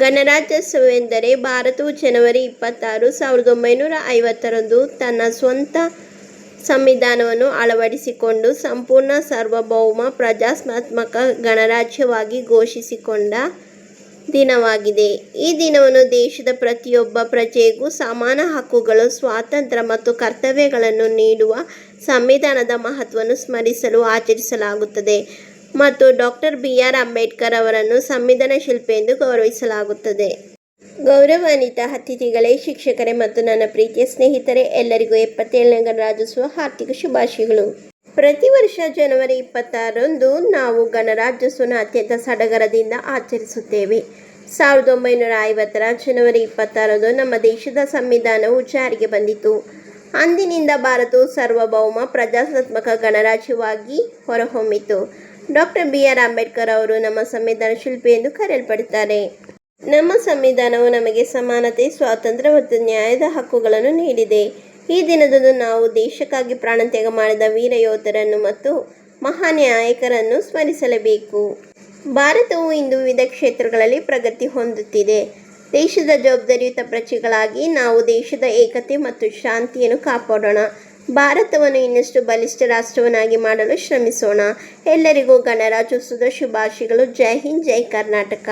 ಗಣರಾಜ್ಯೋತ್ಸವವೆಂದರೆ ಭಾರತವು ಜನವರಿ 26, 1950ರಂದು ತನ್ನ ಸ್ವಂತ ಸಂವಿಧಾನವನ್ನು ಅಳವಡಿಸಿಕೊಂಡು ಸಂಪೂರ್ಣ ಸಾರ್ವಭೌಮ ಪ್ರಜಾಸತ್ತಾತ್ಮಕ ಗಣರಾಜ್ಯವಾಗಿ ಘೋಷಿಸಿಕೊಂಡ ದಿನವಾಗಿದೆ. ಈ ದಿನವನ್ನು ದೇಶದ ಪ್ರತಿಯೊಬ್ಬ ಪ್ರಜೆಗೂ ಸಮಾನ ಹಕ್ಕುಗಳು, ಸ್ವಾತಂತ್ರ್ಯ ಮತ್ತು ಕರ್ತವ್ಯಗಳನ್ನು ನೀಡುವ ಸಂವಿಧಾನದ ಮಹತ್ವವನ್ನು ಸ್ಮರಿಸಲು ಆಚರಿಸಲಾಗುತ್ತದೆ ಮತ್ತು ಡಾ. ಬಿ. ಆರ್. ಅಂಬೇಡ್ಕರ್ ಅವರನ್ನು ಸಂವಿಧಾನ ಶಿಲ್ಪಿ ಎಂದು ಗೌರವಿಸಲಾಗುತ್ತದೆ. ಗೌರವಾನ್ವಿತ ಅತಿಥಿಗಳೇ, ಶಿಕ್ಷಕರೇ ಮತ್ತು ನನ್ನ ಪ್ರೀತಿಯ ಸ್ನೇಹಿತರೆ, ಎಲ್ಲರಿಗೂ 77ನೇ ಗಣರಾಜ್ಯೋತ್ಸವ ಹಾರ್ದಿಕ ಶುಭಾಶಯಗಳು. ಪ್ರತಿ ವರ್ಷ ಜನವರಿ 26ರಂದು ನಾವು ಗಣರಾಜ್ಯೋತ್ಸವವನ್ನು ಅತ್ಯಂತ ಸಡಗರದಿಂದ ಆಚರಿಸುತ್ತೇವೆ. 1950ರ ಜನವರಿ 26ರಂದು ನಮ್ಮ ದೇಶದ ಸಂವಿಧಾನವು ಜಾರಿಗೆ ಬಂದಿತು. ಅಂದಿನಿಂದ ಭಾರತವು ಸಾರ್ವಭೌಮ ಪ್ರಜಾಸತ್ತಾತ್ಮಕ ಗಣರಾಜ್ಯವಾಗಿ ಹೊರಹೊಮ್ಮಿತು. ಡಾ. ಬಿ. ಆರ್. ಅಂಬೇಡ್ಕರ್ ಅವರು ನಮ್ಮ ಸಂವಿಧಾನ ಶಿಲ್ಪಿ ಎಂದು ಕರೆಯಲ್ಪಡುತ್ತಾರೆ. ನಮ್ಮ ಸಂವಿಧಾನವು ನಮಗೆ ಸಮಾನತೆ, ಸ್ವಾತಂತ್ರ್ಯ ಮತ್ತು ನ್ಯಾಯದ ಹಕ್ಕುಗಳನ್ನು ನೀಡಿದೆ. ಈ ದಿನದಂದು ನಾವು ದೇಶಕ್ಕಾಗಿ ಪ್ರಾಣತ್ಯಾಗ ಮಾಡಿದ ವೀರ ಯೋಧರನ್ನು ಮತ್ತು ಮಹಾನ್ ನಾಯಕರನ್ನು ಸ್ಮರಿಸಲೇಬೇಕು. ಭಾರತವು ಇಂದು ವಿವಿಧ ಕ್ಷೇತ್ರಗಳಲ್ಲಿ ಪ್ರಗತಿ ಹೊಂದುತ್ತಿದೆ. ದೇಶದ ಜವಾಬ್ದಾರಿಯುತ ಪ್ರಜೆಗಳಾಗಿ ನಾವು ದೇಶದ ಏಕತೆ ಮತ್ತು ಶಾಂತಿಯನ್ನು ಕಾಪಾಡೋಣ. ಭಾರತವನ್ನು ಇನ್ನಷ್ಟು ಬಲಿಷ್ಠ ರಾಷ್ಟ್ರವನ್ನಾಗಿ ಮಾಡಲು ಶ್ರಮಿಸೋಣ. ಎಲ್ಲರಿಗೂ ಗಣರಾಜ್ಯೋತ್ಸವದ ಶುಭಾಶಯಗಳು. ಜೈ ಹಿಂದ್, ಜೈ ಕರ್ನಾಟಕ.